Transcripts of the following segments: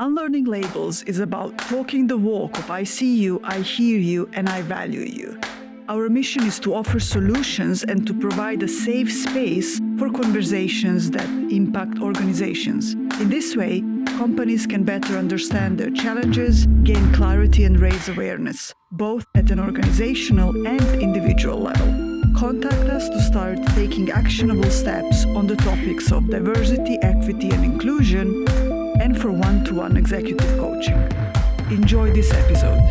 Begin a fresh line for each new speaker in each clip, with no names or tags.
Unlearning labels is about talking the walk of I see you, I hear you, and I value you. Our mission is to offer solutions and to provide a safe space for conversations that impact organizations. In this way, companies can better understand their challenges, gain clarity, and raise awareness, both at an organizational and individual level. Contact us to start taking actionable steps on the topics of diversity, equity, and inclusion, and for one-to-one executive coaching. Enjoy this episode.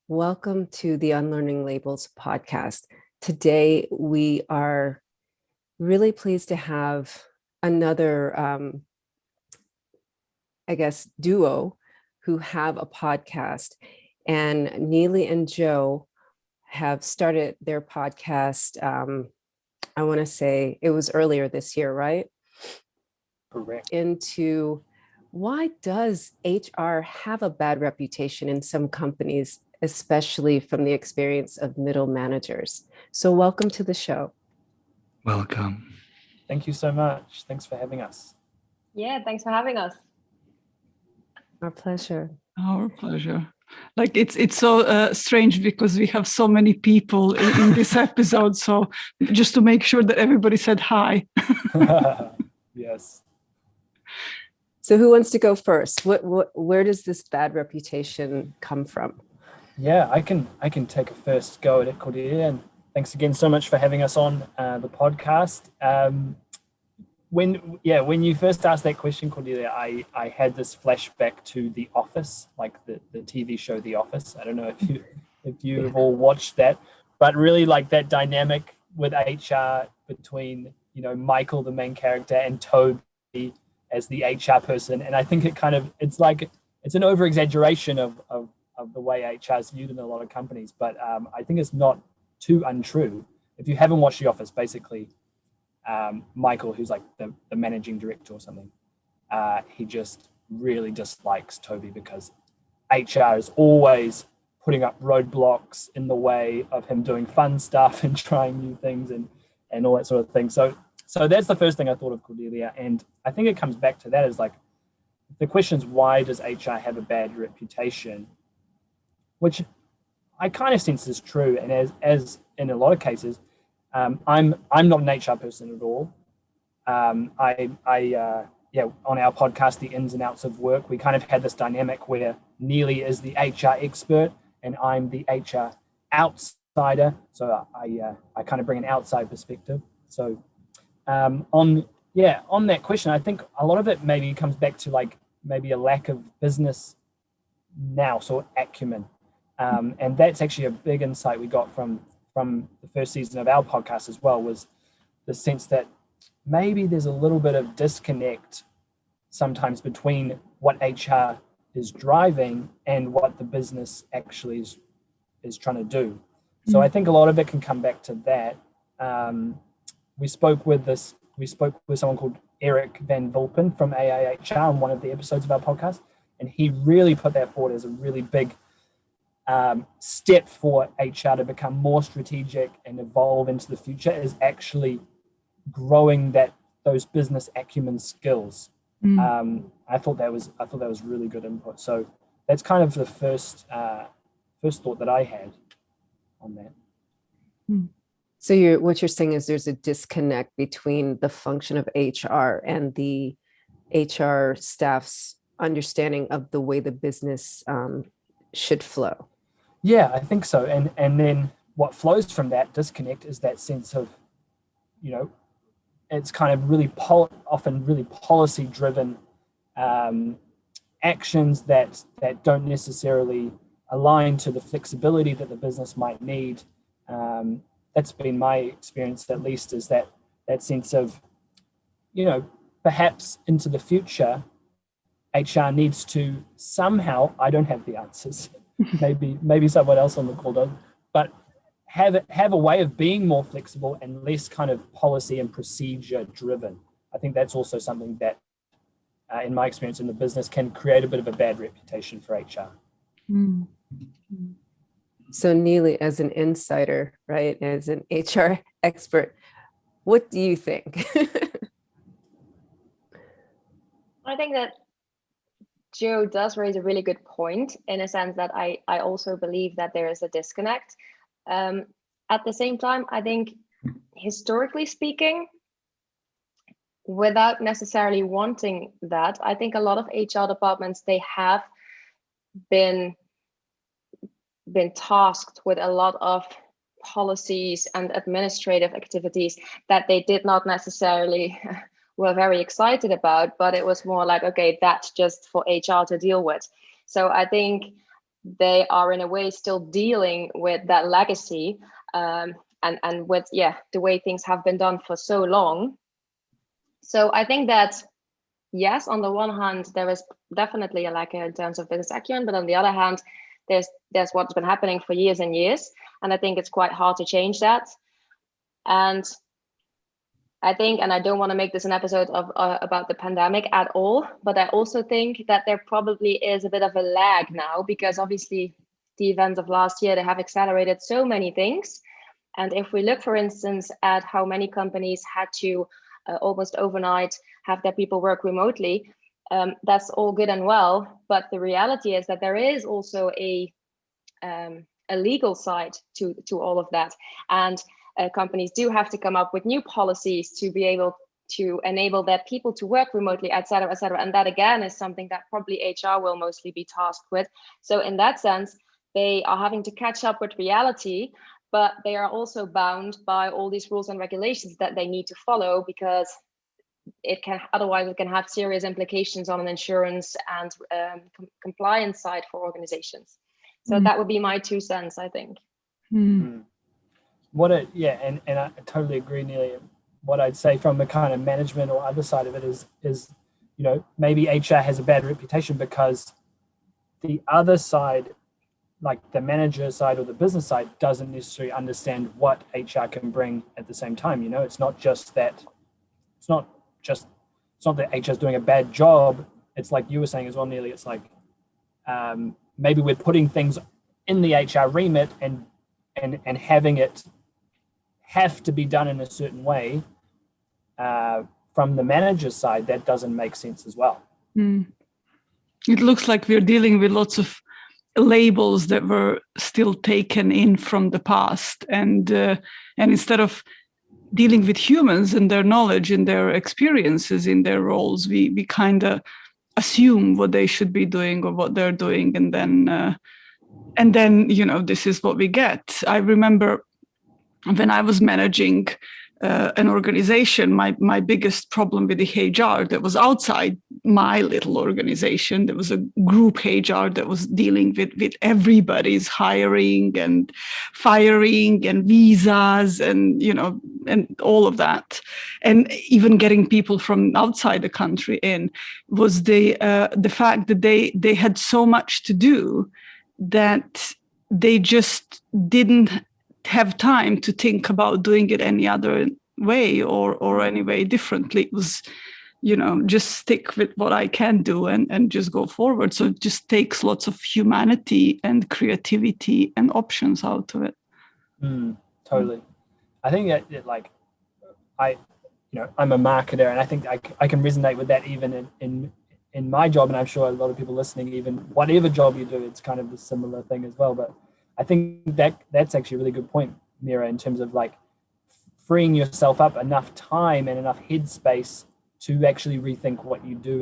Welcome to the Unlearning Labels podcast. Today, we are really pleased to have another, duo who have a podcast. And Neelie and Joe have started their podcast, I want to say it was earlier this year, right?
Correct.
Into why does HR have a bad reputation in some companies, especially from the experience of middle managers? So welcome to the show.
Welcome.
Thank you so much. Thanks for having us.
Yeah, thanks for having us.
Our pleasure.
Our pleasure. Like it's so strange because we have so many people in this episode. So just to make sure that everybody said hi.
Yes.
So who wants to go first? Where does this bad reputation come from?
Yeah, I can take a first go at it, Cordelia, and thanks again so much for having us on the podcast. When you first asked that question, Cordelia, I had this flashback to The Office, like the TV show The Office. I don't know if you've all watched that, but really like that dynamic with HR between Michael, the main character, and Toby as the HR person. And I think it's an over exaggeration of the way HR is viewed in a lot of companies, but I think it's not too untrue. If you haven't watched The Office, basically, Michael, who's like the managing director or something, he just really dislikes Toby because HR is always putting up roadblocks in the way of him doing fun stuff and trying new things and all that sort of thing. So that's the first thing I thought of, Cordelia. And I think it comes back to that is like, the question is, why does HR have a bad reputation? Which I kind of sense is true. And as in a lot of cases, I'm not an HR person at all. On our podcast, The Ins and Outs of Work, we kind of had this dynamic where Neelie is the HR expert and I'm the HR outsider. So I kind of bring an outside perspective. So on that question, I think a lot of it maybe comes back to like maybe a lack of business nous or acumen. And that's actually a big insight we got from the first season of our podcast as well, was the sense that maybe there's a little bit of disconnect sometimes between what HR is driving and what the business actually is trying to do. Mm-hmm. So I think a lot of it can come back to that. We spoke with someone called Eric Van Vulpen from AIHR on one of the episodes of our podcast, and he really put that forward as a really big step for HR to become more strategic and evolve into the future, is actually growing those business acumen skills. I thought that was really good input. So that's kind of the first thought that I had on that.
So what you're saying is there's a disconnect between the function of HR and the HR staff's understanding of the way the business should flow.
Yeah, I think so. And then what flows from that disconnect is that sense of, it's kind of really often really policy driven actions that don't necessarily align to the flexibility that the business might need. That's been my experience, at least, is that sense of, perhaps into the future, HR needs to somehow, I don't have the answers, maybe someone else on the call does, but have a way of being more flexible and less kind of policy and procedure driven. I think that's also something that, in my experience in the business, can create a bit of a bad reputation for HR.
Mm.
So Neelie, as an insider, right, as an HR expert, what do you think?
I think that Joe does raise a really good point, in a sense that I also believe that there is a disconnect. At the same time, I think historically speaking, without necessarily wanting that, I think a lot of HR departments, they have been tasked with a lot of policies and administrative activities that they did not necessarily were very excited about, but it was more like, okay, that's just for HR to deal with. So I think they are in a way still dealing with that legacy, and with the way things have been done for so long. So I think that, yes, on the one hand, there is definitely a lack in terms of business acumen, but on the other hand, there's what's been happening for years and years, and I think it's quite hard to change that. And I think, and I don't want to make this an episode of about the pandemic at all, but I also think that there probably is a bit of a lag now, because obviously the events of last year, they have accelerated so many things. And if we look, for instance, at how many companies had to almost overnight have their people work remotely, that's all good and well. But the reality is that there is also a legal side to all of that. And companies do have to come up with new policies to be able to enable their people to work remotely, et cetera, et cetera. And that, again, is something that probably HR will mostly be tasked with. So in that sense, they are having to catch up with reality, but they are also bound by all these rules and regulations that they need to follow, because otherwise it can have serious implications on an insurance and compliance side for organizations. So that would be my 2 cents, I think.
And I totally agree, Neelie. What I'd say from the kind of management or other side of it is maybe HR has a bad reputation because the other side, like the manager side or the business side, doesn't necessarily understand what HR can bring at the same time. It's not that HR is doing a bad job. It's like you were saying as well, Neelie. It's like maybe we're putting things in the HR remit and having it have to be done in a certain way from the manager's side. That doesn't make sense as well.
It looks like we're dealing with lots of labels that were still taken in from the past, and instead of dealing with humans and their knowledge and their experiences in their roles, we kind of assume what they should be doing or what they're doing, and then this is what we get. I remember when I was managing an organization, my biggest problem with the HR that was outside my little organization, there was a group HR that was dealing with everybody's hiring and firing and visas and and all of that, and even getting people from outside the country in, was the fact that they had so much to do that they just didn't have time to think about doing it any other way or any way differently. It was, just stick with what I can do and just go forward. So it just takes lots of humanity and creativity and options out of it.
Totally. I think that I'm a marketer, and I think I can resonate with that even in my job, and I'm sure a lot of people listening, even whatever job you do, it's kind of a similar thing as well. But I think that's actually a really good point, Mire, in terms of like freeing yourself up enough time and enough headspace to actually rethink what you do.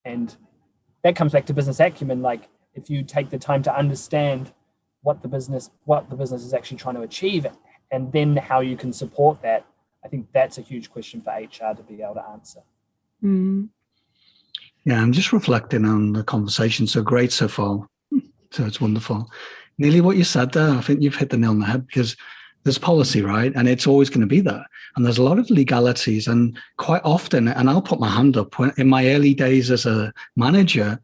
And that comes back to business acumen. Like if you take the time to understand what the business is actually trying to achieve, and then how you can support that, I think that's a huge question for HR to be able to answer.
Yeah, I'm just reflecting on the conversation. So great so far. So it's wonderful. Neelie, what you said there, I think you've hit the nail on the head, because there's policy, right? And it's always going to be there. And there's a lot of legalities. And quite often, and I'll put my hand up, in my early days as a manager,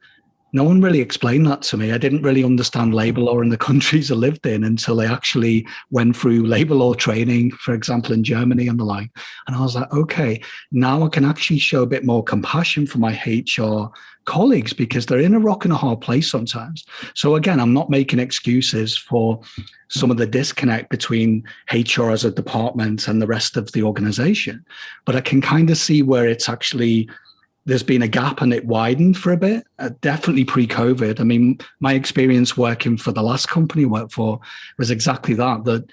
no one really explained that to me. I didn't really understand labor law in the countries I lived in until I actually went through labor law training, for example, in Germany and the like. And I was like, okay, now I can actually show a bit more compassion for my HR colleagues because they're in a rock and a hard place sometimes. So again, I'm not making excuses for some of the disconnect between HR as a department and the rest of the organization, but I can kind of see where it's actually there's been a gap and it widened for a bit, definitely pre-COVID. I mean, my experience working for the last company I worked for was exactly that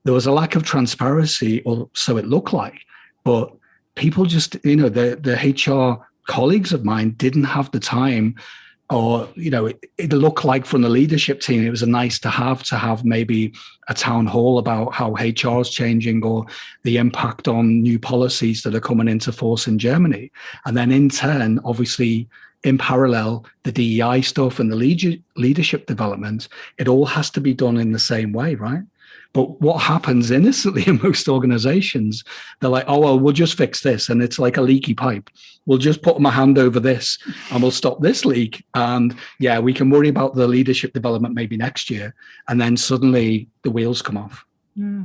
there was a lack of transparency, or so it looked like, but people just, the HR colleagues of mine didn't have the time, or, it looked like from the leadership team, it was a nice to have maybe a town hall about how HR is changing or the impact on new policies that are coming into force in Germany. And then in turn, obviously, in parallel, the DEI stuff and the leadership development, it all has to be done in the same way, right? But what happens innocently in most organizations, they're like, oh, well, we'll just fix this. And it's like a leaky pipe. We'll just put my hand over this and we'll stop this leak. And yeah, we can worry about the leadership development maybe next year. And then suddenly the wheels come off.
Yeah.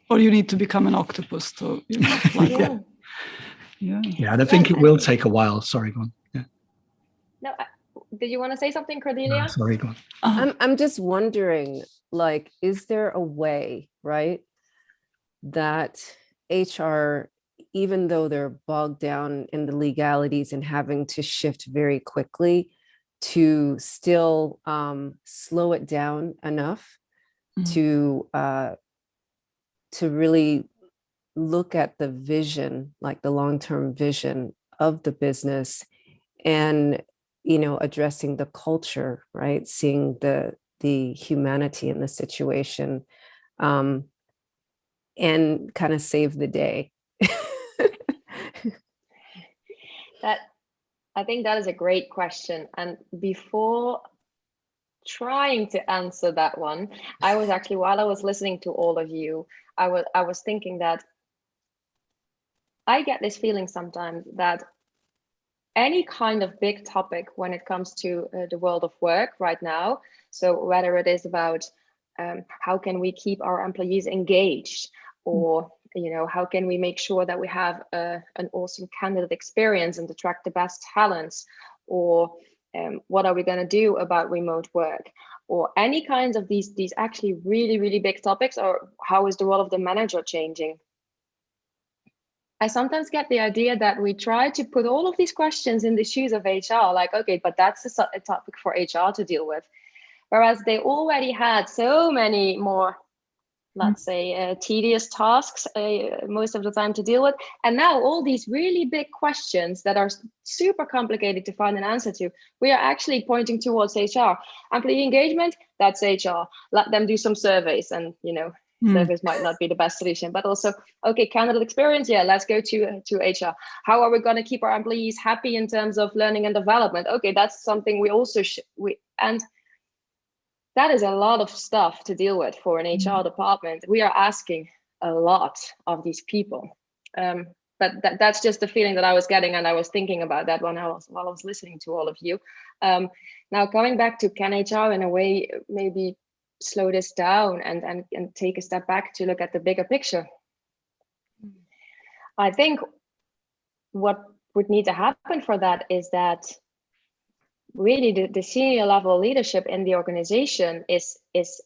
Or you need to become an octopus to, like
Yeah.
Yeah, and I think it will take a while. Sorry, go on. Yeah.
No, did you want to say something, Cordelia?
No, sorry, go on.
I'm just wondering, like, is there a way, right, that HR, even though they're bogged down in the legalities and having to shift very quickly, to still slow it down enough to really look at the vision, like the long-term vision of the business, and addressing the culture, right? Seeing the humanity in the situation, and kind of save the day.
I think that is a great question. And before trying to answer that one, I was actually, while I was listening to all of you, I was thinking that I get this feeling sometimes that any kind of big topic when it comes to the world of work right now, so whether it is about how can we keep our employees engaged, or how can we make sure that we have an awesome candidate experience and attract the best talents, or what are we going to do about remote work, or any kinds of these actually really, really big topics, or how is the role of the manager changing? I sometimes get the idea that we try to put all of these questions in the shoes of HR, like, okay, but that's a topic for HR to deal with. Whereas they already had so many more, let's say, tedious tasks most of the time to deal with. And now all these really big questions that are super complicated to find an answer to, we are actually pointing towards HR. Employee engagement, that's HR. Let them do some surveys, and, surveys might not be the best solution, but also, okay, candidate experience, yeah, let's go to HR. How are we going to keep our employees happy in terms of learning and development? Okay, that's something we also and that is a lot of stuff to deal with for an HR department. We are asking a lot of these people, but that's just the feeling that I was getting, and I was thinking about that while I was listening to all of you. Now, coming back to, can HR in a way maybe slow this down and take a step back to look at the bigger picture? I think what would need to happen for that is that really the senior level leadership in the organization is,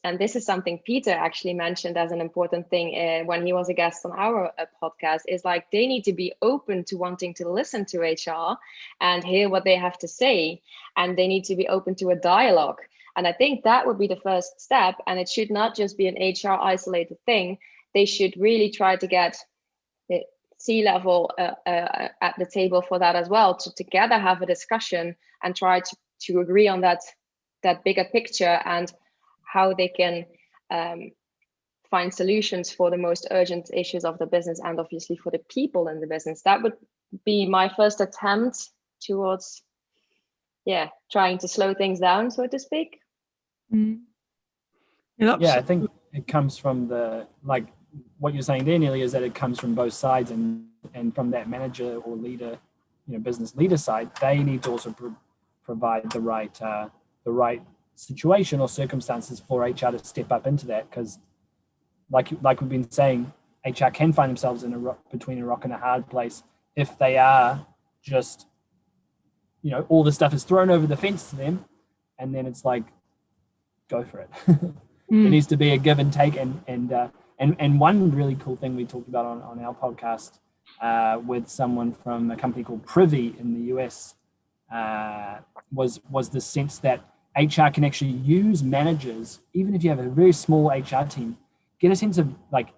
and this is something Peter actually mentioned as an important thing when he was a guest on our podcast, is like they need to be open to wanting to listen to HR and hear what they have to say, and they need to be open to a dialogue. And I think that would be the first step, and it should not just be an HR isolated thing. They should really try to get the C-level at the table for that as well, to together have a discussion and try to agree on that bigger picture and how they can find solutions for the most urgent issues of the business, and obviously for the people in the business. That would be my first attempt towards, trying to slow things down, so to speak.
Yeah, I think it comes from like what you're saying there, Neelie, is that it comes from both sides, and from that manager or leader, business leader side, they need to also provide the right situation or circumstances for HR to step up into that, because like we've been saying, HR can find themselves between a rock and a hard place if they are just, all the stuff is thrown over the fence to them, and then it's like, go for it. There needs to be a give and take, and one really cool thing we talked about on our podcast with someone from a company called Privy in the US was the sense that HR can actually use managers, even if you have a very small HR team, get a sense of like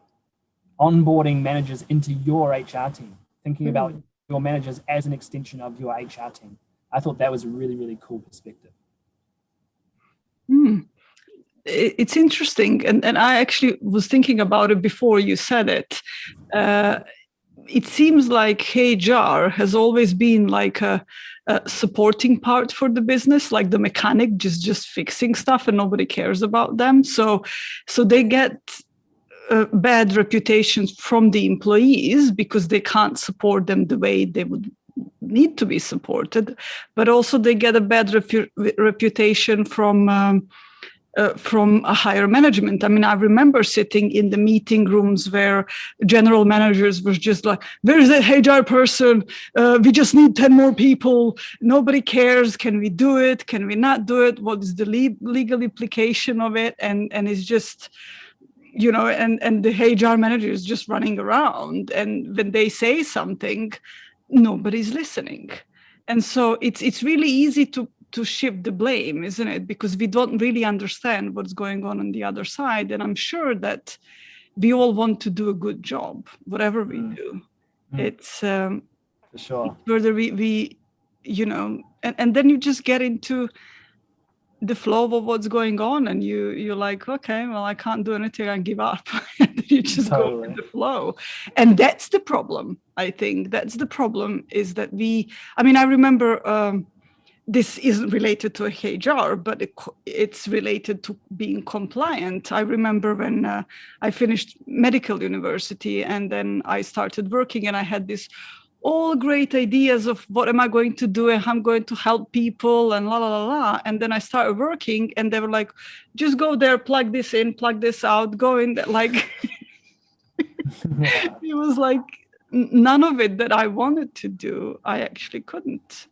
onboarding managers into your HR team, thinking about your managers as an extension of your HR team. I thought that was a really, really cool perspective.
It's interesting, and I actually was thinking about it before you said it. It seems like HR has always been like a supporting part for the business, like the mechanic just fixing stuff, and nobody cares about them. So they get bad reputations from the employees because they can't support them the way they would need to be supported, but also they get a bad reputation from a higher management. I mean, I remember sitting in the meeting rooms where general managers were just like, where's the HR person? We just need 10 more people. Nobody cares. Can we do it? Can we not do it? What is the legal implication of it? And it's just, and the HR manager is just running around. And when they say something, nobody's listening. And so it's really easy to shift the blame, isn't it? Because we don't really understand what's going on the other side. And I'm sure that we all want to do a good job, whatever we do. It's
for sure.
Whether we and then you just get into the flow of what's going on, and you're like, okay, well, I can't do anything, I give up. And you just go with the flow. And that's the problem. I think that's the problem, is that I remember this isn't related to HR, but it's related to being compliant. I remember when I finished medical university, and then I started working, and I had this all great ideas of what am I going to do and how I'm going to help people and la, la, la, la. And then I started working, and they were like, just go there, plug this in, plug this out, go in there. Like, it was like none of it that I wanted to do, I actually couldn't.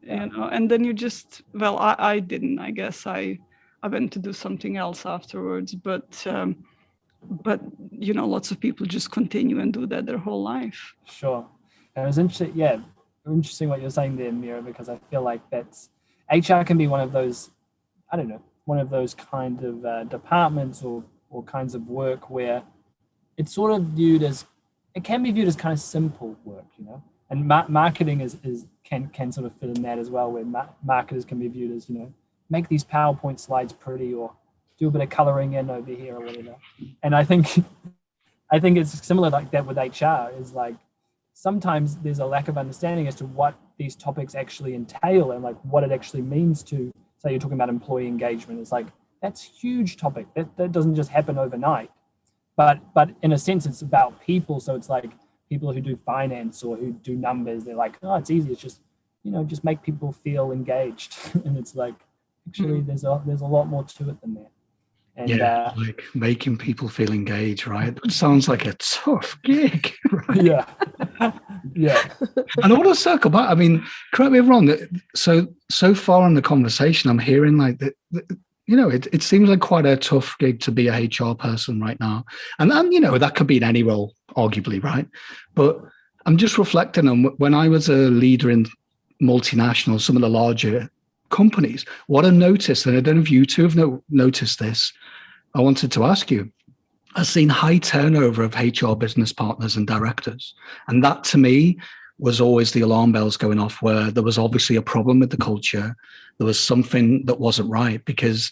And then you just, well, I didn't, I guess I went to do something else afterwards, but lots of people just continue and do that their whole life.
Sure. And it was interesting what you're saying there, Mira, because I feel like HR can be one of those, one of those kind of departments or kinds of work where it's sort of it can be viewed as kind of simple work, and marketing can sort of fit in that as well, where marketers can be viewed as, make these PowerPoint slides pretty, or do a bit of coloring in over here or whatever. And I think it's similar like that with HR, is like sometimes there's a lack of understanding as to what these topics actually entail and like what it actually means to, say you're talking about employee engagement. It's like, that's a huge topic. That doesn't just happen overnight. But in a sense, it's about people. So it's like people who do finance or who do numbers, they're like, oh, it's easy. It's just, just make people feel engaged. And it's like, actually, there's a lot more to it than that. And,
like making people feel engaged, right? It sounds like a tough gig, right?
Yeah.
And I want to circle back. I mean, correct me if I'm wrong. So far in the conversation, I'm hearing like that. It seems like quite a tough gig to be a HR person right now, and that could be in any role, arguably, right? But I'm just reflecting on when I was a leader in multinationals, some of the larger companies, what I noticed, and I don't know if you two have noticed this, I wanted to ask you, I've seen high turnover of HR business partners and directors. And that to me was always the alarm bells going off, where there was obviously a problem with the culture. There was something that wasn't right, because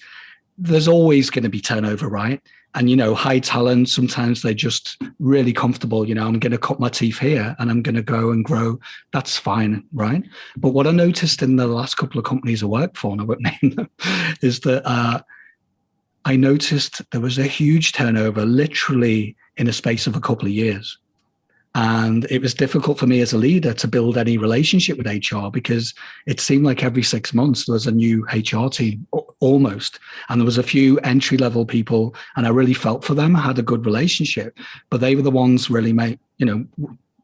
there's always going to be turnover, right? And, high talent, sometimes they're just really comfortable. I'm going to cut my teeth here and I'm going to go and grow. That's fine, right? But what I noticed in the last couple of companies I worked for, and I won't name them, is that I noticed there was a huge turnover literally in a space of a couple of years. And it was difficult for me as a leader to build any relationship with HR because it seemed like every 6 months there was a new HR team, almost. And there was a few entry-level people, and I really felt for them. I had a good relationship, but they were the ones really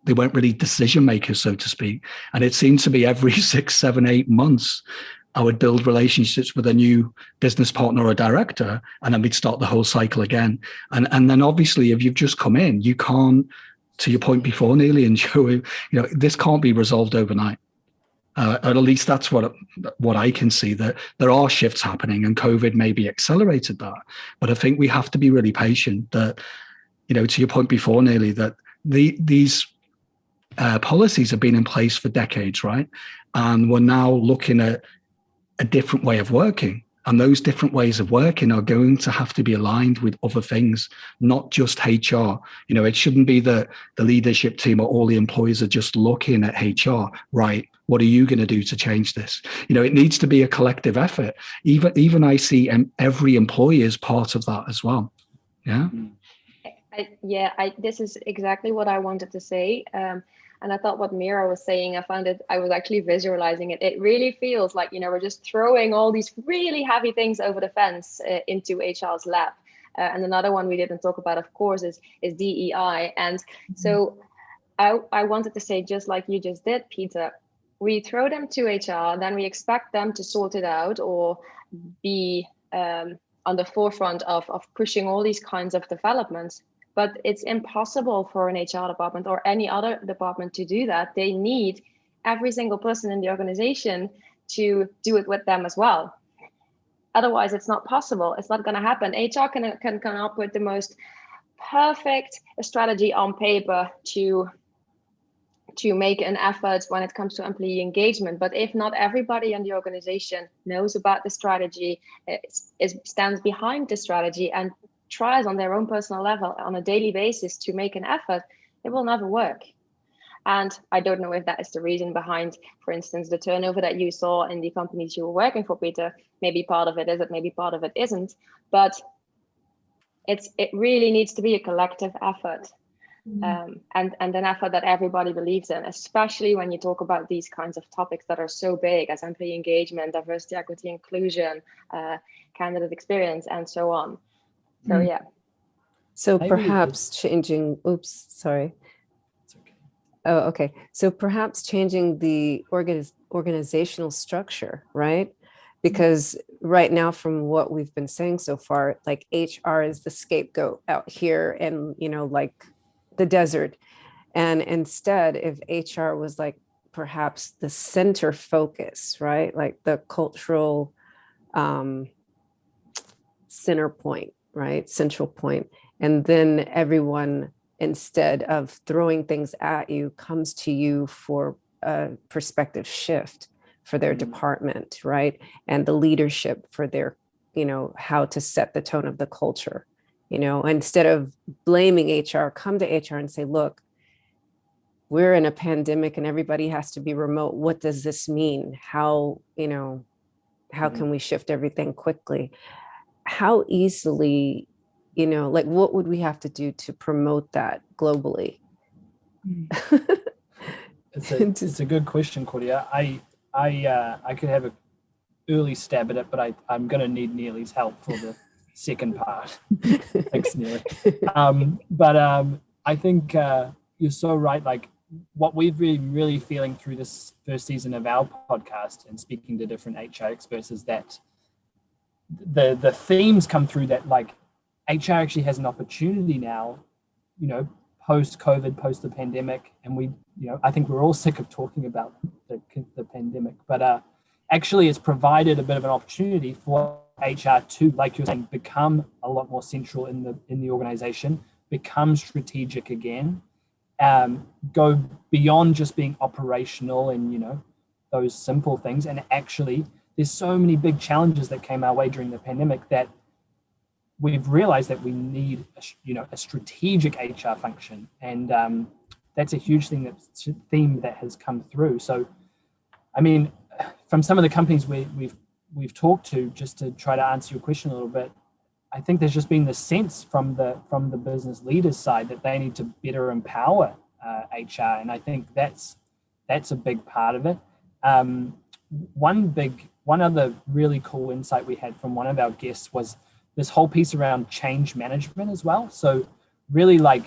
they weren't really decision makers, so to speak. And it seemed to be every 6, 7, 8 months, I would build relationships with a new business partner or director, and then we'd start the whole cycle again. And then obviously, if you've just come in, you can't, to your point before, Neelie and Joe, this can't be resolved overnight. Or at least that's what I can see, that there are shifts happening, and COVID maybe accelerated that. But I think we have to be really patient that, to your point before, Neelie, that these policies have been in place for decades, right? And we're now looking at a different way of working. And those different ways of working are going to have to be aligned with other things, not just HR. It shouldn't be that the leadership team or all the employees are just looking at HR, right? What are you going to do to change this? It needs to be a collective effort. Even I see every employee as part of that as well. Yeah.
This is exactly what I wanted to say. And I thought what Mira was saying, I was actually visualizing it. It really feels like, we're just throwing all these really heavy things over the fence into HR's lap. And another one we didn't talk about, of course, is DEI. And so I wanted to say, just like you just did, Peter, we throw them to HR, then we expect them to sort it out or be on the forefront of pushing all these kinds of developments. But it's impossible for an HR department or any other department to do that. They need every single person in the organization to do it with them as well. Otherwise, it's not possible. It's not going to happen. HR can come up with the most perfect strategy on paper to make an effort when it comes to employee engagement. But if not everybody in the organization knows about the strategy, stands behind the strategy and tries on their own personal level on a daily basis to make an effort, it will never work. And I don't know if that is the reason behind, for instance, the turnover that you saw in the companies you were working for, Peter. Maybe part of it is it, maybe part of it isn't. But it really needs to be a collective effort. And an effort that everybody believes in, especially when you talk about these kinds of topics that are so big as employee engagement, diversity, equity, inclusion, candidate experience, and so on. So yeah.
So perhaps changing, oops, sorry.
It's okay.
Oh, okay. So perhaps changing the organizational structure, right? Because right now, from what we've been saying so far, like HR is the scapegoat out here and, like the desert. And instead, if HR was like perhaps the center focus, right? Like the cultural center point, right? Central point. And then everyone, instead of throwing things at you, comes to you for a perspective shift for their department, right? And the leadership for their, how to set the tone of the culture. Instead of blaming HR, come to HR and say, look, we're in a pandemic and everybody has to be remote. What does this mean? How can we shift everything quickly? How easily, like what would we have to do to promote that globally?
It's a good question, Cordia. I could have an early stab at it, but I'm going to need Neelie's help for the second part. Thanks, Neelie. But I think you're so right. Like what we've been really feeling through this first season of our podcast and speaking to different HR experts is that the themes come through that like HR actually has an opportunity now, post COVID, post the pandemic, and we, I think we're all sick of talking about the pandemic, but actually it's provided a bit of an opportunity for HR to, like you're saying, become a lot more central in the organization, become strategic again, go beyond just being operational and those simple things. And actually, there's so many big challenges that came our way during the pandemic that we've realized that we need a strategic HR function, and that's a huge theme that has come through. So, I mean, from some of the companies we've talked to, just to try to answer your question a little bit, I think there's just been the sense from the business leaders side that they need to better empower HR, and I think that's a big part of it. One other really cool insight we had from one of our guests was this whole piece around change management as well. So really, like,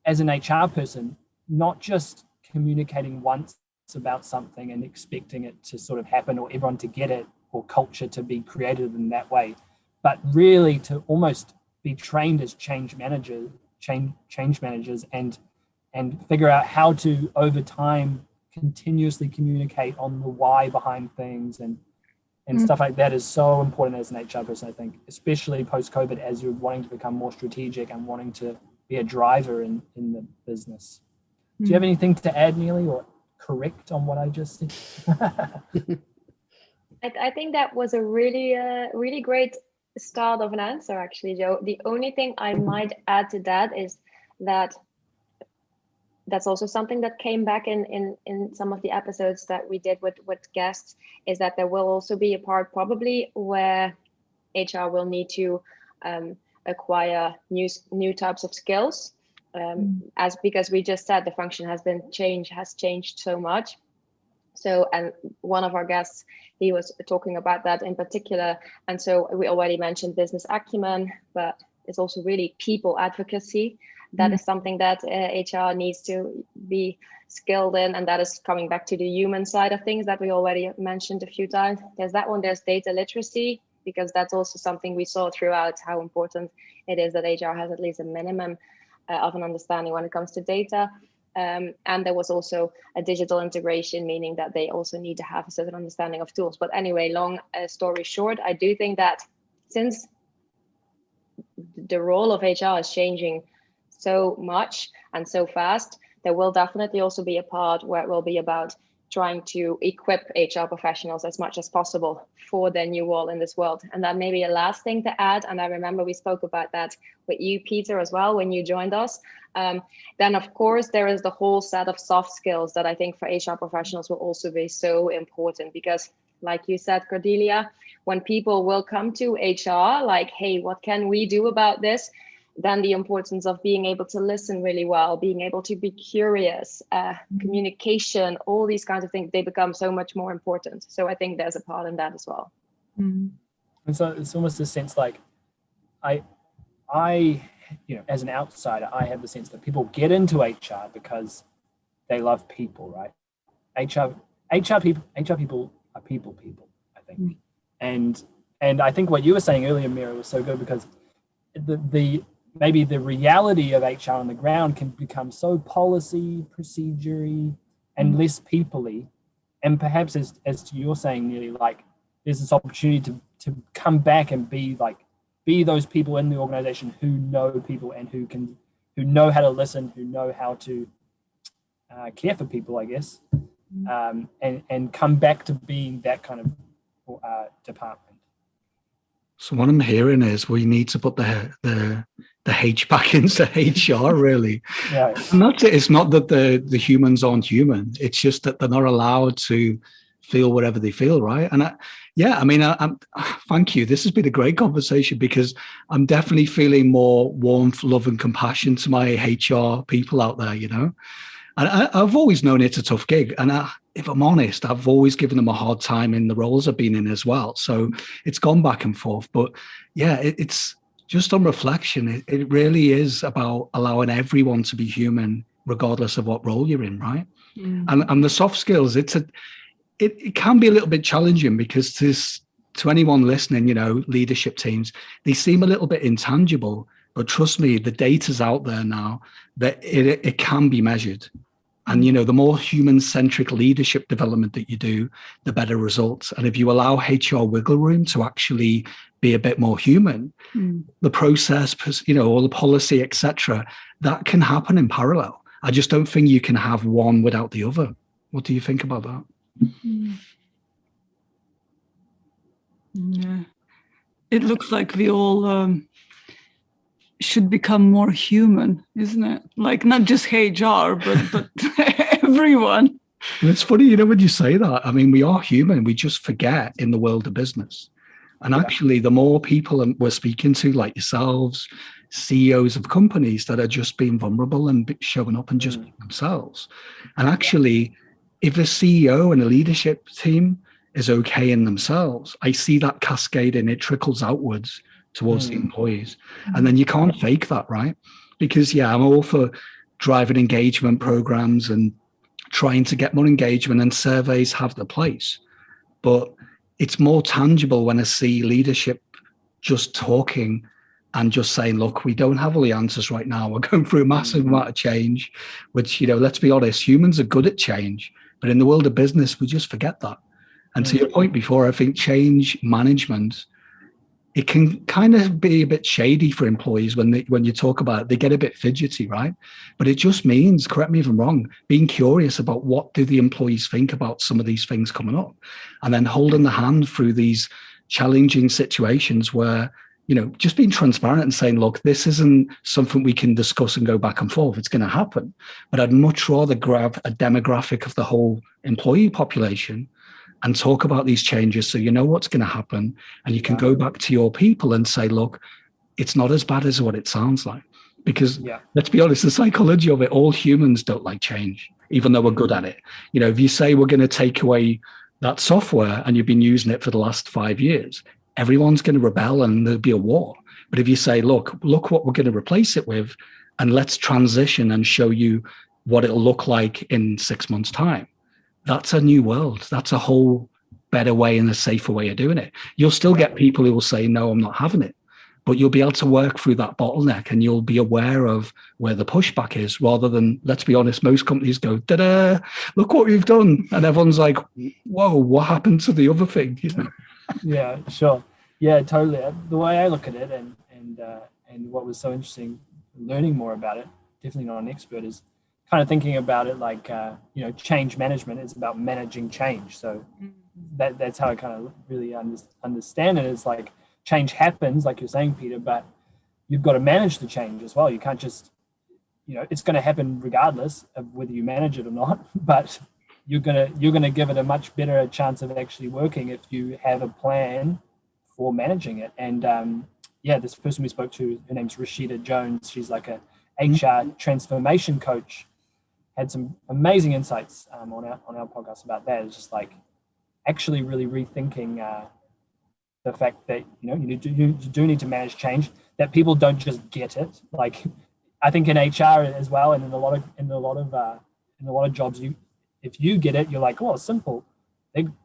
as an HR person, not just communicating once about something and expecting it to sort of happen or everyone to get it or culture to be created in that way, but really to almost be trained as change managers and figure out how to, over time, continuously communicate on the why behind things and stuff like that is so important as an HR person, I think, especially post-COVID, as you're wanting to become more strategic and wanting to be a driver in the business. Do you have anything to add, Neelie, or correct on what I just said?
I think that was a really great start of an answer, actually, Joe. The only thing I might add to that is that that's also something that came back in some of the episodes that we did with guests, is that there will also be a part probably where HR will need to acquire new types of skills, as because we just said the function has changed so much. So, and one of our guests, he was talking about that in particular. And so we already mentioned business acumen, but it's also really people advocacy. That is something that HR needs to be skilled in, and that is coming back to the human side of things that we already mentioned a few times. There's that one, there's data literacy, because that's also something we saw throughout, how important it is that HR has at least a minimum of an understanding when it comes to data. And there was also a digital integration, meaning that they also need to have a certain understanding of tools. But anyway, long story short, I do think that since the role of HR is changing so much and so fast, there will definitely also be a part where it will be about trying to equip HR professionals as much as possible for their new role in this world. And that may be a last thing to add, and I remember we spoke about that with you, Peter, as well, when you joined us. Then of course there is the whole set of soft skills that I think for HR professionals will also be so important, because like you said, Cordelia, when people will come to HR like, hey, what can we do about this? Then the importance of being able to listen really well, being able to be curious, communication, all these kinds of things, they become so much more important. So I think there's a part in that as well.
And so it's almost a sense like I, as an outsider, I have the sense that people get into HR because they love people, right? HR people are people, I think. And I think what you were saying earlier, Mira, was so good, because maybe the reality of HR on the ground can become so policy, procedure-y, and less people-y. And perhaps as you're saying, Neelie, like there's this opportunity to come back and be those people in the organization who know people and who know how to listen, who know how to care for people, I guess, and come back to being that kind of department.
So what I'm hearing is we need to put the H back into HR, really.
Yeah.
And that's it. It's not that the humans aren't human. It's just that they're not allowed to feel whatever they feel, right? And I'm thank you. This has been a great conversation, because I'm definitely feeling more warmth, love, and compassion to my HR people out there, And I've always known it's a tough gig. And if I'm honest, I've always given them a hard time in the roles I've been in as well. So it's gone back and forth. But yeah, it's just on reflection. It really is about allowing everyone to be human, regardless of what role you're in, right? And the soft skills, it can be a little bit challenging, because to anyone listening, leadership teams, they seem a little bit intangible. But trust me, the data's out there now that it can be measured. And, the more human-centric leadership development that you do, the better results. And if you allow HR wiggle room to actually be a bit more human, the process, all the policy, etc., that can happen in parallel. I just don't think you can have one without the other. What do you think about that?
Yeah. It looks like we all should become more human, isn't it? Like not just HR, but everyone.
And it's funny, when you say that, I mean, we are human. We just forget in the world of business. And actually, the more people we're speaking to, like yourselves, CEOs of companies that are just being vulnerable and showing up and just being themselves. And actually, if a CEO and a leadership team is okay in themselves, I see that cascade and it trickles outwards towards the employees. And then you can't fake that, right? Because I'm all for driving engagement programs and trying to get more engagement, and surveys have their place. But it's more tangible when I see leadership just talking and just saying, look, we don't have all the answers right now. We're going through a massive amount of change, which, let's be honest, humans are good at change. But in the world of business, we just forget that. And to your point before, I think change management, it can kind of be a bit shady for employees when you talk about it. They get a bit fidgety, right? But it just means, correct me if I'm wrong, being curious about what do the employees think about some of these things coming up, and then holding the hand through these challenging situations where, just being transparent and saying, look, this isn't something we can discuss and go back and forth. It's going to happen. But I'd much rather grab a demographic of the whole employee population and talk about these changes so you know what's going to happen, and you can go back to your people and say, look, it's not as bad as what it sounds like. Because let's be honest, the psychology of it, all humans don't like change, even though we're good at it. If you say we're going to take away that software and you've been using it for the last 5 years, everyone's going to rebel and there'll be a war. But if you say, look what we're going to replace it with, and let's transition and show you what it'll look like in 6 months' time, that's a new world. That's a whole better way and a safer way of doing it. You'll still get people who will say, no, I'm not having it. But you'll be able to work through that bottleneck, and you'll be aware of where the pushback is, rather than, let's be honest, most companies go, da-da, look what we've done. And everyone's like, whoa, what happened to the other thing?
Yeah, sure. Yeah, totally. The way I look at it and what was so interesting, learning more about it, definitely not an expert, is kind of thinking about it like, change management is about managing change. So that's how I kind of really understand it. It's like change happens, like you're saying, Peter, but you've got to manage the change as well. You can't just, it's going to happen regardless of whether you manage it or not, but you're gonna give it a much better chance of actually working if you have a plan for managing it. And this person we spoke to, her name's Rashida Jones. She's like a HR transformation coach. Had some amazing insights on our podcast about that. It's just like actually really rethinking the fact that you do need to manage change, that people don't just get it. Like I think in HR as well, and in a lot of jobs, if you get it, you're like, oh, it's simple.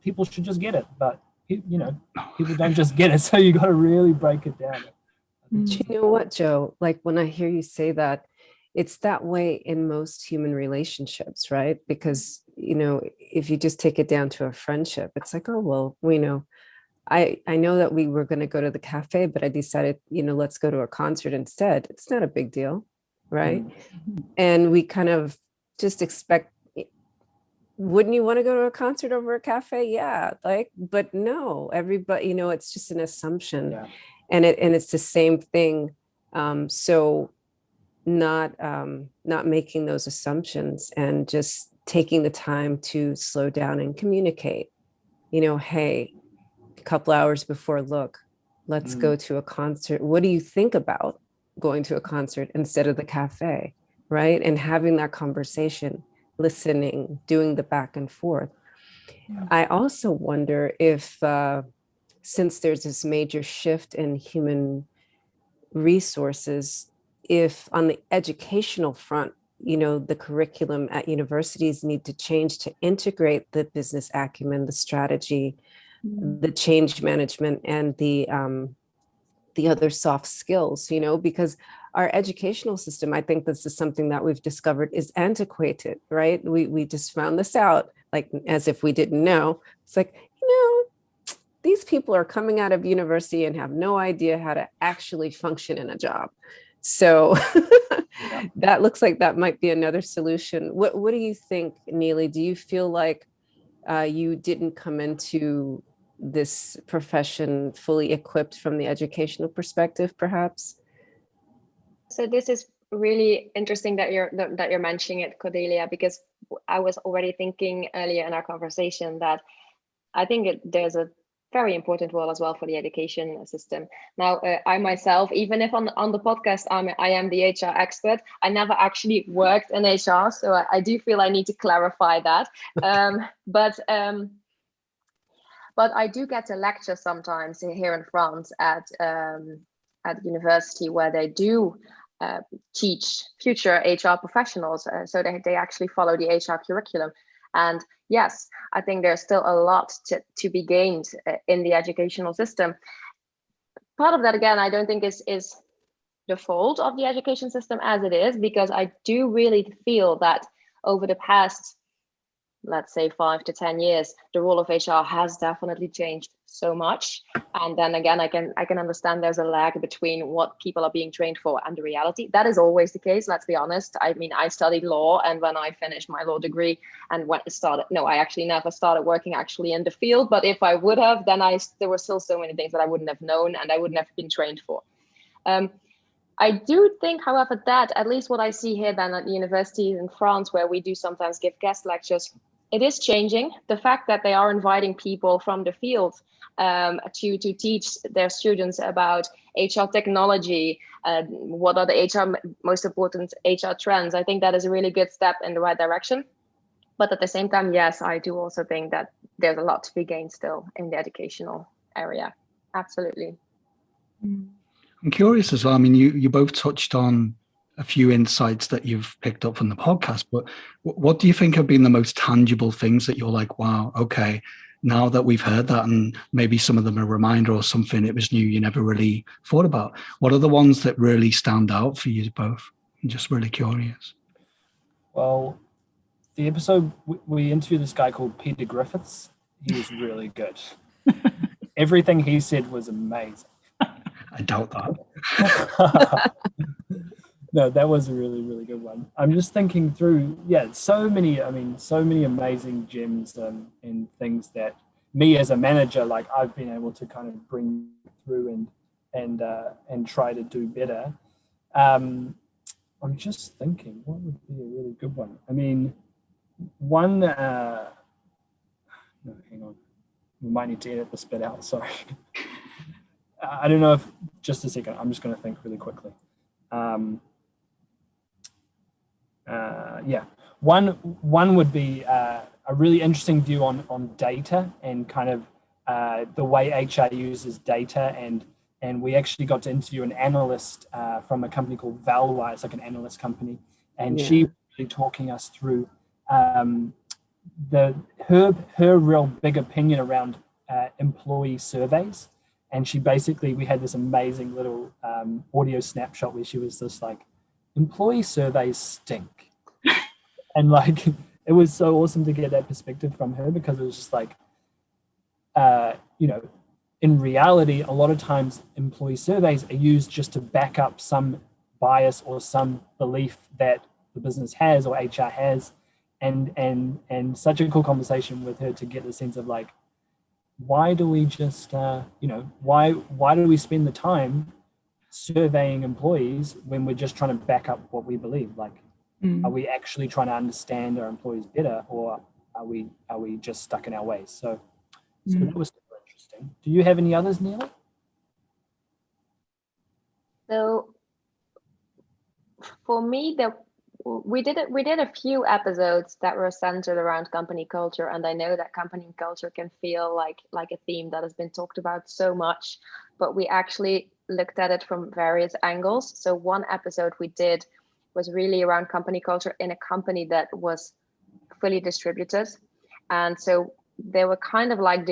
People should just get it, but people don't just get it. So you got to really break it down.
Do you know what, Joe? Like when I hear you say that, it's that way in most human relationships, right? Because, if you just take it down to a friendship, it's like, oh, well, I know that we were going to go to the cafe, but I decided, let's go to a concert instead. It's not a big deal, right? And we kind of just expect, wouldn't you want to go to a concert over a cafe? Yeah, but no, everybody, it's just an assumption. Yeah. And it's the same thing. So not making those assumptions and just taking the time to slow down and communicate, hey, a couple hours before, look, let's go to a concert. What do you think about going to a concert instead of the cafe, right? And having that conversation, listening, doing the back and forth. Yeah. I also wonder if, since there's this major shift in human resources, if on the educational front, the curriculum at universities need to change to integrate the business acumen, the strategy, the change management, and the other soft skills, because our educational system, I think this is something that we've discovered, is antiquated, right? We just found this out, like as if we didn't know. It's like, these people are coming out of university and have no idea how to actually function in a job. So that looks like that might be another solution. What do you think, Neelie? Do you feel like you didn't come into this profession fully equipped from the educational perspective, perhaps?
So this is really interesting that you're mentioning it, Cordelia, because I was already thinking earlier in our conversation that I think there's very important role as well for the education system. Now, I myself, even if on the podcast I am the HR expert, I never actually worked in HR, so I do feel I need to clarify that. But I do get to lecture sometimes here in France at university, where they do teach future HR professionals, so they actually follow the HR curriculum. And yes, I think there's still a lot to be gained in the educational system. Part of that, again, I don't think is the fault of the education system as it is, because I do really feel that over the past, let's say 5 to 10 years, the role of HR has definitely changed so much. And then again, I can understand there's a lag between what people are being trained for and the reality. That is always the case, let's be honest. I mean, I studied law, and when I finished my law degree and I actually never started working actually in the field, but if I would have, then there were still so many things that I wouldn't have known and I wouldn't have been trained for. I do think, however, that at least what I see here then at the universities in France, where we do sometimes give guest lectures, it is changing. The fact that they are inviting people from the field to teach their students about HR technology, what are the most important HR trends, I think that is a really good step in the right direction. But at the same time, yes, I do also think that there's a lot to be gained still in the educational area. Absolutely.
I'm curious as well. I mean, you both touched on a few insights that you've picked up from the podcast, but what do you think have been the most tangible things that you're like, wow, okay, now that we've heard that, and maybe some of them are a reminder or something it was new you never really thought about? What are the ones that really stand out for you both? I'm just really curious.
Well, the episode, we interviewed this guy called Peter Griffiths. He was really good. Everything he said was amazing.
I doubt that.
No, that was a really, really good one. I'm just thinking through, so many amazing gems and things that me as a manager, like I've been able to kind of bring through and try to do better. I'm just thinking, what would be a really good one? I mean, one, no, hang on. We might need to edit this bit out, sorry. I don't know if, just a second, I'm just going to think really quickly. One would be a really interesting view on data and kind of the way HR uses data, and we actually got to interview an analyst from a company called Valois. It's like an analyst company, and she was really talking us through her real big opinion around employee surveys. And we had this amazing little audio snapshot where she was just like, employee surveys stink. And like, it was so awesome to get that perspective from her, because it was just like, in reality, a lot of times employee surveys are used just to back up some bias or some belief that the business has or HR has. And such a cool conversation with her to get the sense of like, why do we just, why do we spend the time surveying employees when we're just trying to back up what we believe? Like, are we actually trying to understand our employees better, or are we just stuck in our ways? So that was super interesting. Do you have any others, Neelie?
So for me, we did a few episodes that were centered around company culture, and I know that company culture can feel like a theme that has been talked about so much, but we actually looked at it from various angles. So one episode we did was really around company culture in a company that was fully distributed, and so they were kind of like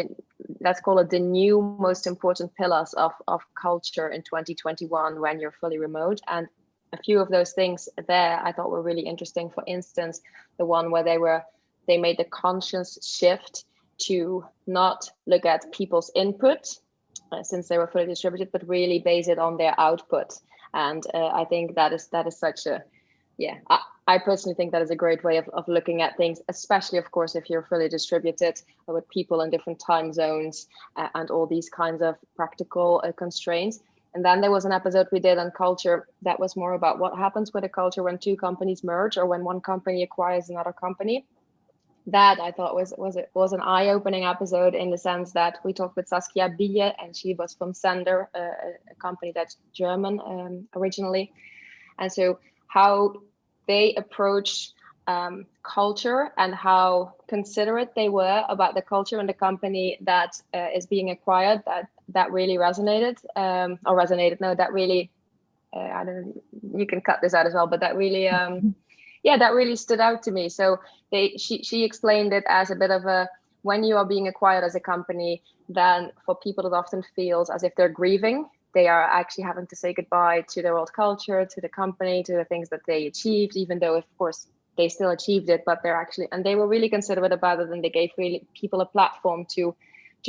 let's call it the new most important pillars of culture in 2021 when you're fully remote. And a few of those things there I thought were really interesting. For instance, the one where they made the conscious shift to not look at people's input since they were fully distributed, but really base it on their output. And I think that is such a, I personally think that is a great way of looking at things, especially, of course, if you're fully distributed with people in different time zones and all these kinds of practical constraints. And then there was an episode we did on culture that was more about what happens with a culture when two companies merge or when one company acquires another company. that I thought was an eye-opening episode, in the sense that we talked with Saskia Bille, and she was from Sender, a company that's German originally. And so how they approach culture, and how considerate they were about the culture in the company that is being acquired, that really resonated, that really, I don't know, you can cut this out as well, but that really, that really stood out to me. So she explained it as a bit of a, when you are being acquired as a company, then for people it often feels as if they're grieving. They are actually having to say goodbye to their old culture, to the company, to the things that they achieved, even though, of course, they still achieved it, but they're actually, and they were really considerate about it, and they gave really people a platform to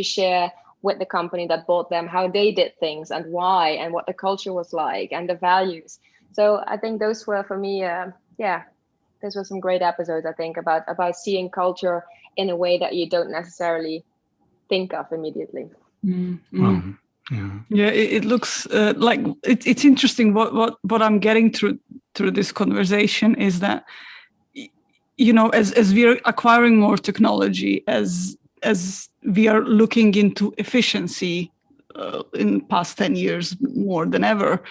share with the company that bought them how they did things and why, and what the culture was like and the values. So I think those were, for me, those were some great episodes, I think, about seeing culture in a way that you don't necessarily think of immediately.
Mm-hmm.
Yeah,
it looks like it's interesting. What I'm getting through this conversation is that, you know, as we are acquiring more technology, as we are looking into efficiency in the past 10 years more than ever,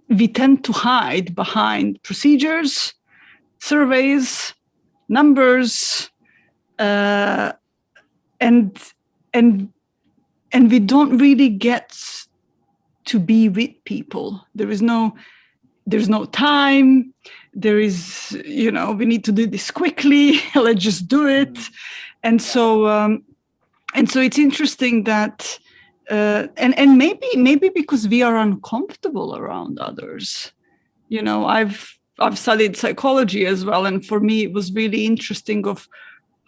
we tend to hide behind procedures, surveys, numbers, and we don't really get to be with people. There's no time. There is, you know, we need to do this quickly. Let's just do it. And so it's interesting that, and maybe because we are uncomfortable around others. You know, I've studied psychology as well, and for me it was really interesting of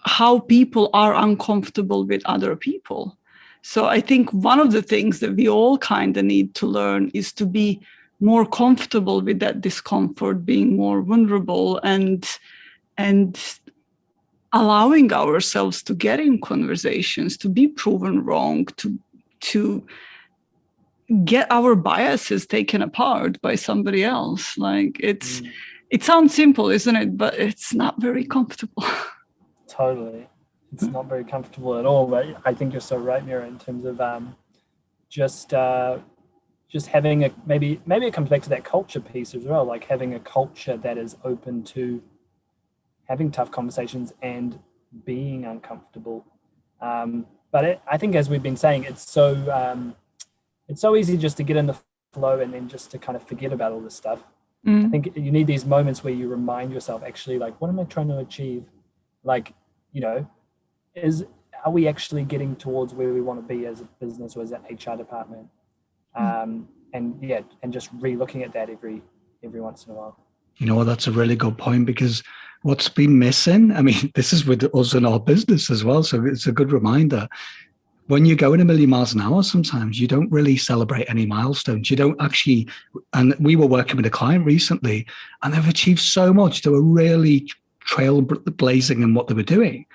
how people are uncomfortable with other people. So I think one of the things that we all kind of need to learn is to be more comfortable with that discomfort, being more vulnerable, and allowing ourselves to get in conversations, to be proven wrong, to get our biases taken apart by somebody else. Like it sounds simple, isn't it? But it's not very comfortable.
Totally. It's not very comfortable at all, but I think you're so right, Mira, in terms of just having maybe it comes back to that culture piece as well, like having a culture that is open to having tough conversations and being uncomfortable. But I think, as we've been saying, it's so easy just to get in the flow and then just to kind of forget about all this stuff. I think you need these moments where you remind yourself, actually, like, what am I trying to achieve? Like, you know, are we actually getting towards where we want to be as a business or as an HR department? And just re-looking at that every once in a while.
You know what, that's a really good point, because what's been missing, I mean, this is with us in our business as well, so it's a good reminder. When you're going a million miles an hour, sometimes you don't really celebrate any milestones. You don't actually, and we were working with a client recently, and they've achieved so much. They were really trailblazing in what they were doing,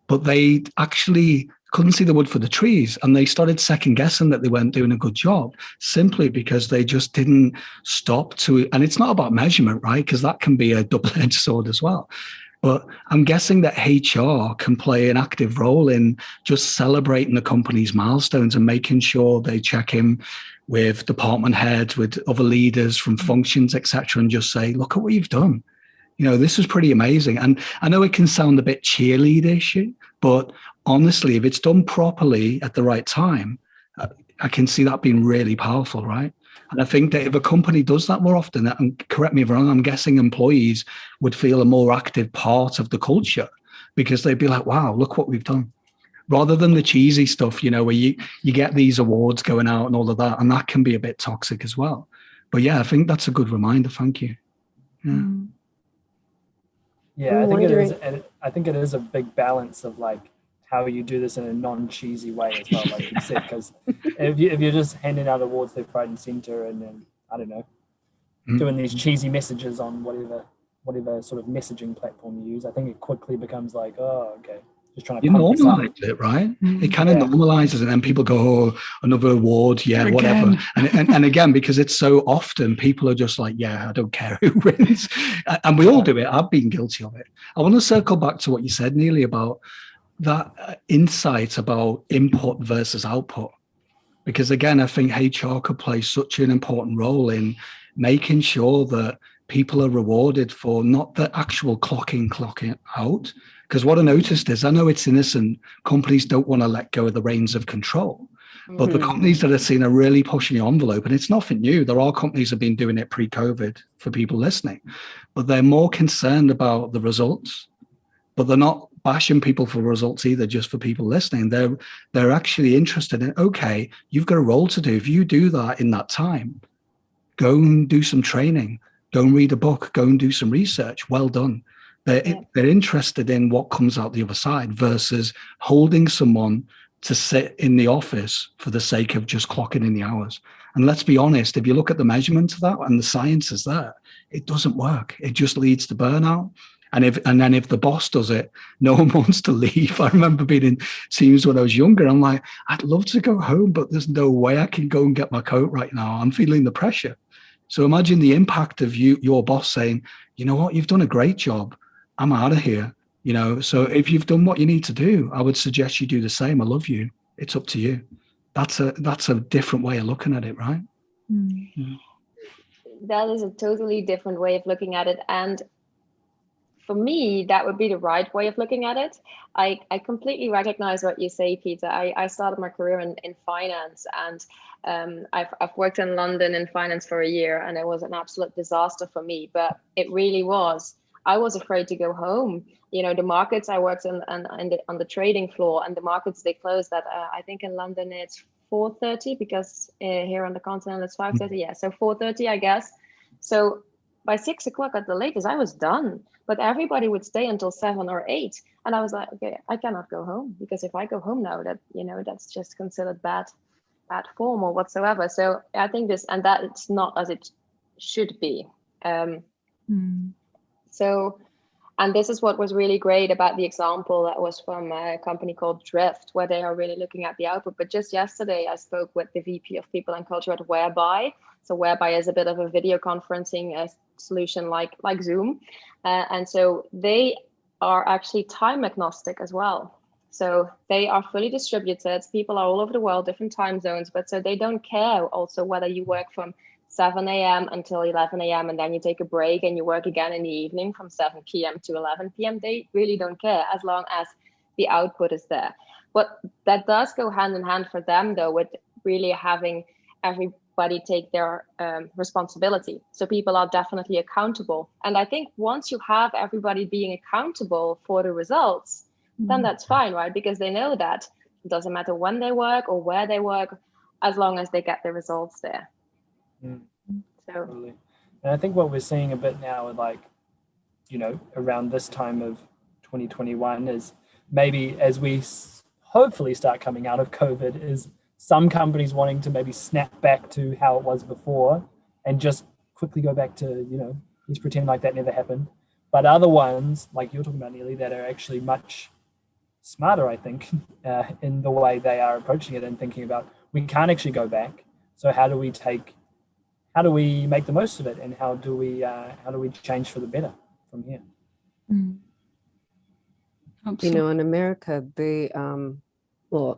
but they actually couldn't see the wood for the trees, and they started second guessing that they weren't doing a good job, simply because they just didn't stop to, and it's not about measurement, right? Because that can be a double-edged sword as well. But I'm guessing that HR can play an active role in just celebrating the company's milestones and making sure they check in with department heads, with other leaders from functions, etc., and just say, look at what you've done. You know, this is pretty amazing. And I know it can sound a bit cheerleader-ish, but honestly, if it's done properly at the right time, I can see that being really powerful, right? And I think that if a company does that more often, and correct me if I'm wrong, I'm guessing employees would feel a more active part of the culture, because they'd be like, wow, look what we've done. Rather than the cheesy stuff, you know, where you get these awards going out and all of that, and that can be a bit toxic as well. But yeah, I think that's a good reminder. Thank you. Yeah.
Yeah, I think it is a big balance of like how you do this in a non-cheesy way as well, like you said, because if you're just handing out awards left, right, and center, and then I don't know, doing these cheesy messages on whatever sort of messaging platform you use, I think it quickly becomes like, oh, okay, just trying to
You
pump this up.
normalize it, right? It kind of normalizes it, and then people go, "Oh, another award, yeah,
Again.
whatever." And again, because it's so often, people are just like, "Yeah, I don't care who wins," and we all do it. I've been guilty of it. I want to circle back to what you said, Neelie, about that insight about input versus output, because again, I think HR could play such an important role in making sure that people are rewarded for not the actual clocking out. Because what I noticed is, I know it's innocent, companies don't want to let go of the reins of control. But the companies that I've seen are really pushing the envelope, and it's nothing new. There are companies that have been doing it pre-COVID, for people listening, but they're more concerned about the results, but they're not bashing people for results either, just for people listening. They're actually interested in, okay, you've got a role to do. If you do that in that time, go and do some training, go and read a book, go and do some research. Well done. They're interested in what comes out the other side versus holding someone to sit in the office for the sake of just clocking in the hours. And let's be honest, if you look at the measurement of that and the science is there, it doesn't work. It just leads to burnout. And then if the boss does it, no one wants to leave. I remember being in teams when I was younger. I'm like, I'd love to go home, but there's no way I can go and get my coat right now. I'm feeling the pressure. So imagine the impact of your boss saying, you know what, you've done a great job. I'm out of here. So if you've done what you need to do, I would suggest you do the same. I love you. It's up to you. That's a different way of looking at it, right?
Mm.
That is a totally different way of looking at it. And for me, that would be the right way of looking at it. I completely recognize what you say, Peter. I started my career in finance, and I've worked in London in finance for a year, and it was an absolute disaster for me, but it really was. I was afraid to go home. The markets I worked in on the trading floor, and the markets, they closed at, I think in London it's 4:30, because here on the continent it's 5:30. Yeah, so 4:30, I guess. So by 6 o'clock at the latest, I was done. But everybody would stay until 7 or 8. And I was like, okay, I cannot go home, because if I go home now, that's just considered bad form or whatsoever. So I think that it's not as it should be. So, and this is what was really great about the example that was from a company called Drift, where they are really looking at the output. But just yesterday, I spoke with the VP of People and Culture at Whereby. So Whereby is a bit of a video conferencing solution like Zoom. And so they are actually time agnostic as well. So they are fully distributed. People are all over the world, different time zones, but so they don't care also whether you work from 7 a.m. until 11 a.m. and then you take a break and you work again in the evening from 7 p.m. to 11 p.m. They really don't care, as long as the output is there. But that does go hand in hand for them, though, with really having everybody take their responsibility. So people are definitely accountable. And I think once you have everybody being accountable for the results, then that's fine, right? Because they know that it doesn't matter when they work or where they work, as long as they get the results there. So,
totally. And I think what we're seeing a bit now, like, around this time of 2021, is maybe as we hopefully start coming out of COVID, is some companies wanting to maybe snap back to how it was before and just quickly go back to, just pretend like that never happened. But other ones, like you're talking about, Neelie, that are actually much smarter, I think, in the way they are approaching it and thinking about, we can't actually go back. So how do we make the most of it, and how do we change for the better from here?
In America, they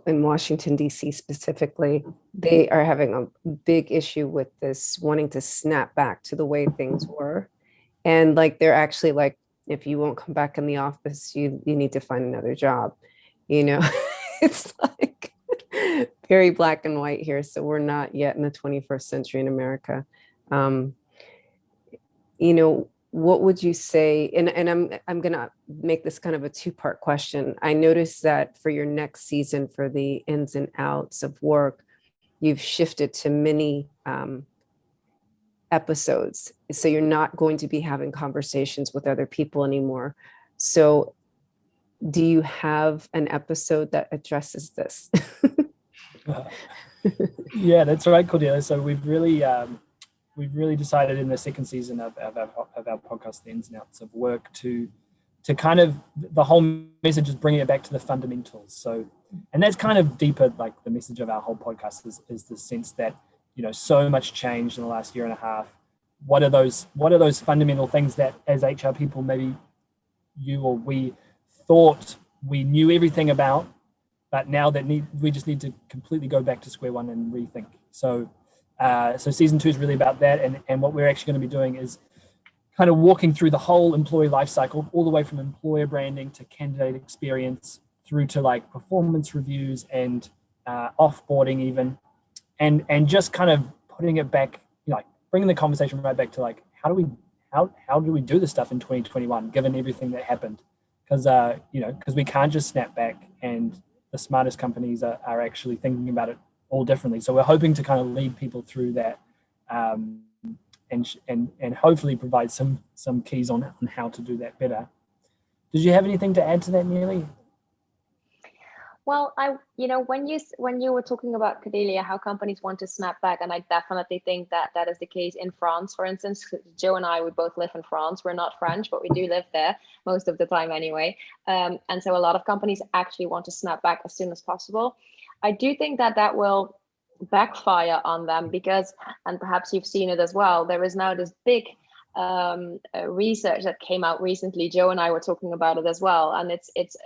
in Washington, D.C. specifically, they are having a big issue with this, wanting to snap back to the way things were. And they're actually if you won't come back in the office, you need to find another job. It's very black and white here. So we're not yet in the 21st century in America. What would you say? And I'm gonna make this kind of a two-part question. I noticed that for your next season, for the ins and outs of work, you've shifted to mini episodes. So you're not going to be having conversations with other people anymore. So do you have an episode that addresses this?
Yeah, that's right, Cordelia. So we've really decided in the second season of our podcast, The Ins and Outs of Work, to kind of, the whole message is bringing it back to the fundamentals. So, and that's kind of deeper, like the message of our whole podcast is the sense that, you know, so much changed in the last year and a half. What are those fundamental things that as HR people, maybe you or we thought we knew everything about, but now that we just need to completely go back to square one and rethink. So season 2 is really about that. And what we're actually going to be doing is kind of walking through the whole employee life cycle, all the way from employer branding to candidate experience through to like performance reviews and offboarding even, and just kind of putting it back, you know, like bringing the conversation right back to like, how do we do this stuff in 2021, given everything that happened? Because we can't just snap back, and the smartest companies are actually thinking about it all differently. So we're hoping to kind of lead people through that, and hopefully provide some keys on how to do that better. Did you have anything to add to that, Neelie?
Well, when you were talking about, Cordelia, how companies want to snap back, and I definitely think that is the case in France, for instance. Joe and I, we both live in France. We're not French, but we do live there most of the time anyway. And so a lot of companies actually want to snap back as soon as possible. I do think that will backfire on them because, and perhaps you've seen it as well, there is now this big research that came out recently. Joe and I were talking about it as well, and it's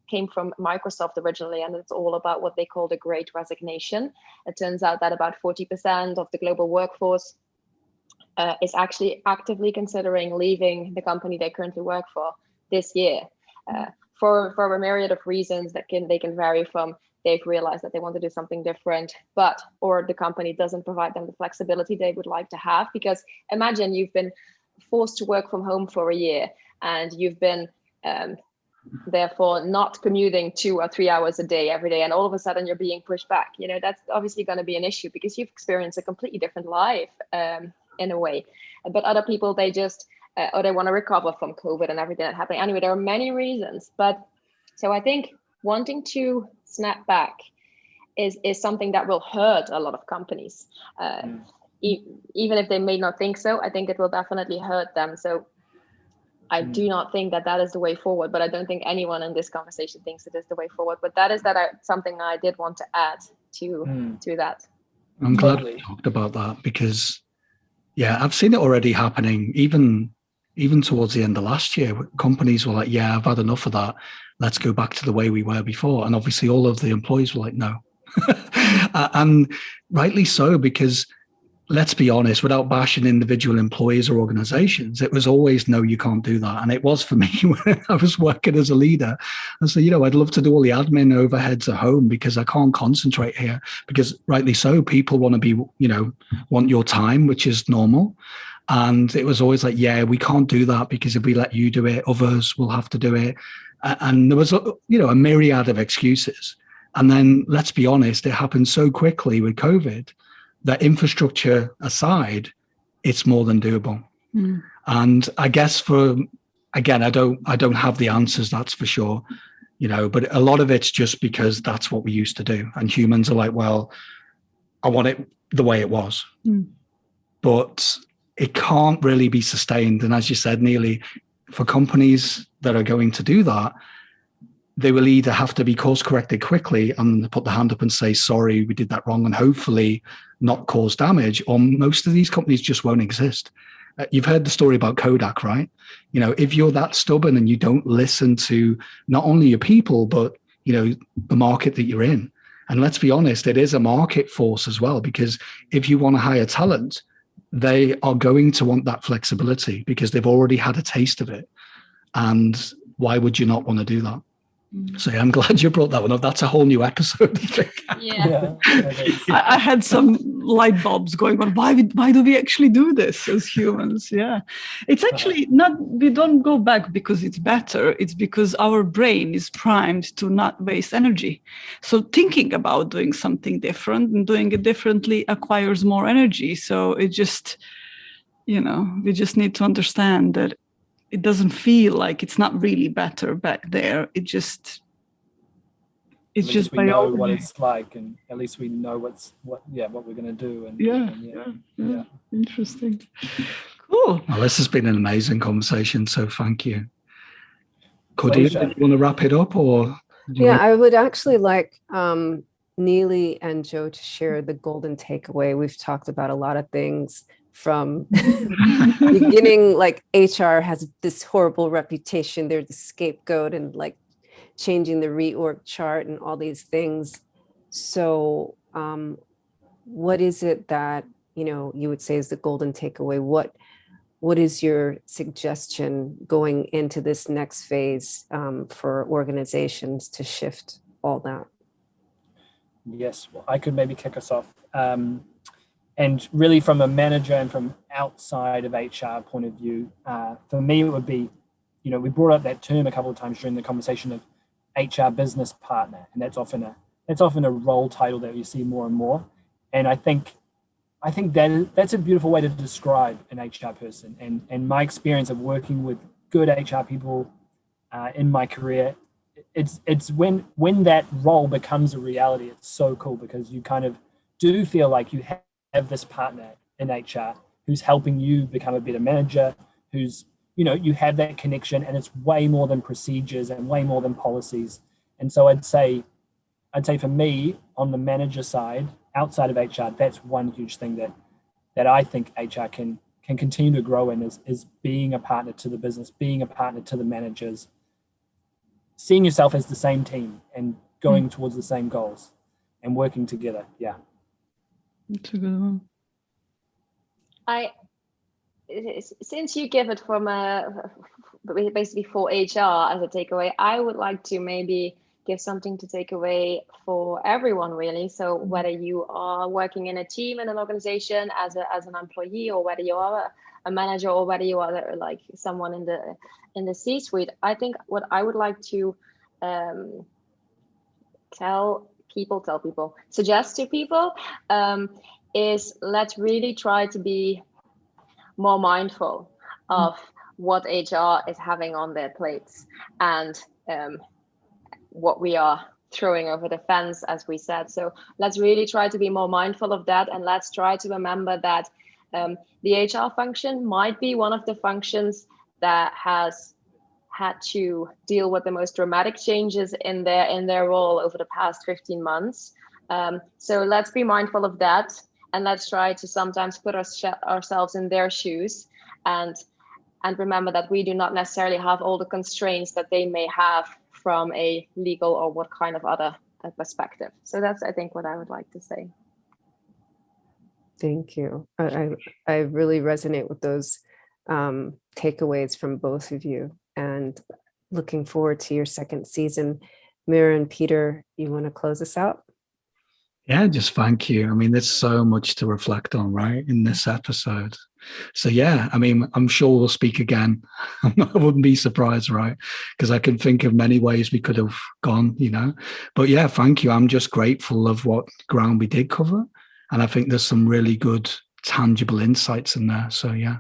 came from Microsoft originally, and it's all about what they call the Great Resignation. It turns out that about 40% of the global workforce is actually actively considering leaving the company they currently work for this year, for a myriad of reasons that they can vary from. They've realized that they want to do something different, or the company doesn't provide them the flexibility they would like to have. Because imagine you've been forced to work from home for a year, and you've been therefore not commuting 2 or 3 hours a day every day, and all of a sudden you're being pushed back. You know, that's obviously going to be an issue because you've experienced a completely different life in a way. But other people, they just or they want to recover from COVID and everything that happened. Anyway, there are many reasons, but so I think wanting to snap back is something that will hurt a lot of companies. Even if they may not think so, I think it will definitely hurt them. So I do not think that is the way forward, but I don't think anyone in this conversation thinks it is the way forward. But that is something I did want to add to that.
I'm glad we talked about that because, yeah, I've seen it already happening. Even towards the end of last year, companies were like, yeah, I've had enough of that. Let's go back to the way we were before. And obviously all of the employees were like, no. And rightly so, because let's be honest, without bashing individual employees or organizations, it was always, no, you can't do that. And it was for me when I was working as a leader. And so, I'd love to do all the admin overheads at home because I can't concentrate here, because rightly so, people want to be, want your time, which is normal. And it was always like, yeah, we can't do that because if we let you do it, others will have to do it. And there was, a myriad of excuses. And then let's be honest, it happened so quickly with COVID that infrastructure aside, it's more than doable. And I guess I don't have the answers, that's for sure, but a lot of it's just because that's what we used to do. And humans are like, well, I want it the way it was. But it can't really be sustained. And as you said, Neelie, for companies that are going to do that, they will either have to be course corrected quickly and put their hand up and say, sorry, we did that wrong, and hopefully not cause damage, or most of these companies just won't exist. You've heard the story about Kodak, right? If you're that stubborn and you don't listen to not only your people, but, the market that you're in. And let's be honest, it is a market force as well, because if you want to hire talent, they are going to want that flexibility because they've already had a taste of it. And why would you not want to do that? So yeah, I'm glad you brought that one up. That's a whole new episode.
Yeah.
I had some light bulbs going on. Why do we actually do this as humans? Yeah. It's actually not, we don't go back because it's better. It's because our brain is primed to not waste energy. So thinking about doing something different and doing it differently acquires more energy. So it just, we just need to understand that it doesn't feel like it's not really better back there. It's just
we know what it's like, and at least we know what we're going to do. And yeah.
Interesting. Cool.
Well, this has been an amazing conversation. So thank you. Cordelia,
Pleasure.
do you want to wrap it up, or?
Yeah, I would actually like Neelie and Joe to share the golden takeaway. We've talked about a lot of things from beginning, like HR has this horrible reputation. They're the scapegoat and like changing the reorg chart and all these things. So what is it that, you would say is the golden takeaway? What is your suggestion going into this next phase for organizations to shift all that?
Yes, well, I could maybe kick us off. And really from a manager and from outside of HR point of view, for me, it would be, we brought up that term a couple of times during the conversation of HR business partner, and that's often a role title that you see more and more. And I think that's a beautiful way to describe an HR person. And my experience of working with good HR people in my career, it's when that role becomes a reality, it's so cool, because you kind of do feel like you have this partner in HR who's helping you become a better manager, who's, you have that connection, and it's way more than procedures and way more than policies. And so I'd say for me, on the manager side, outside of HR, that's one huge thing that I think HR can continue to grow in is being a partner to the business, being a partner to the managers, seeing yourself as the same team and going towards the same goals and working together. Yeah.
That's a good one.
Since you give it from basically for HR as a takeaway, I would like to maybe give something to take away for everyone, really. So whether you are working in a team in an organization as an employee, or whether you are a manager, or whether you are like someone in the C-suite, I think what I would like to suggest to people is let's really try to be more mindful of what HR is having on their plates, and what we are throwing over the fence, as we said. So let's really try to be more mindful of that, and let's try to remember that the HR function might be one of the functions that has had to deal with the most dramatic changes in their role over the past 15 months. So let's be mindful of that, and let's try to sometimes put ourselves in their shoes, and remember that we do not necessarily have all the constraints that they may have from a legal or what kind of other perspective. So that's, I think, what I would like to say.
Thank you. I really resonate with those takeaways from both of you, and looking forward to your second season. Mire and Peter, you want to close us out?
Yeah, just thank you. I mean, there's so much to reflect on, right, in this episode. So yeah, I mean, I'm sure we'll speak again. I wouldn't be surprised, right? Because I can think of many ways we could have gone, But yeah, thank you. I'm just grateful of what ground we did cover. And I think there's some really good, tangible insights in there. So yeah.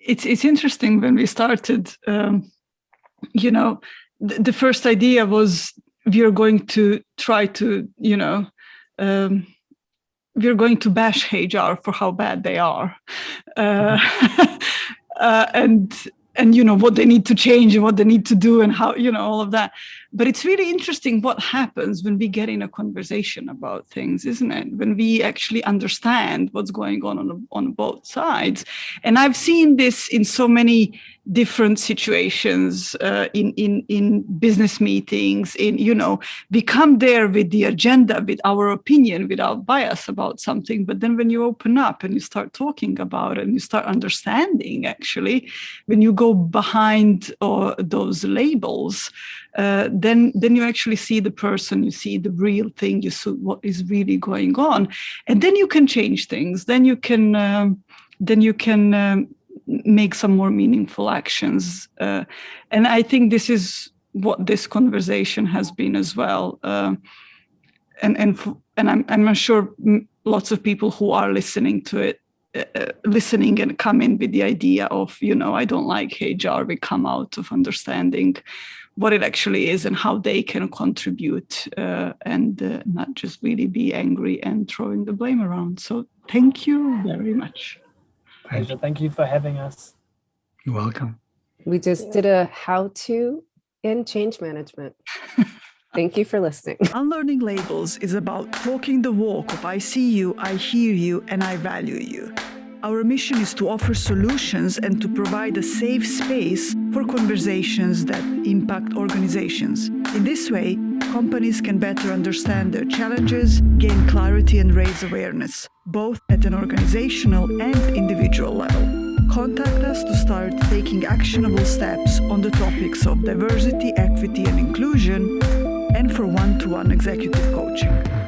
It's interesting. When we started, the first idea was we're going to try to, we're going to bash HR for how bad they are, and what they need to change and what they need to do and how, all of that. But it's really interesting what happens when we get in a conversation about things, isn't it? When we actually understand what's going on both sides. And I've seen this in so many different situations, in business meetings, we come there with the agenda, with our opinion, without bias about something. But then when you open up and you start talking about it and you start understanding, actually, when you go behind those labels, then you actually see the person, you see the real thing, you see what is really going on, and then you can change things. Then you can make some more meaningful actions. And I think this is what this conversation has been as well. And I'm sure lots of people who are listening to it, listening and come in with the idea of, I don't like HR, we come out of understanding what it actually is and how they can contribute, and not just really be angry and throwing the blame around. So thank you very much.
Pleasure. Thank you for having us.
You're welcome.
We just did a how-to in change management. Thank you for listening.
Unlearning labels is about talking the walk of I see you, I hear you, and I value you. Our mission is to offer solutions and to provide a safe space for conversations that impact organizations. In this way, companies can better understand their challenges, gain clarity, and raise awareness, both at an organizational and individual level. Contact us to start taking actionable steps on the topics of diversity, equity, and inclusion, and for one-to-one executive coaching.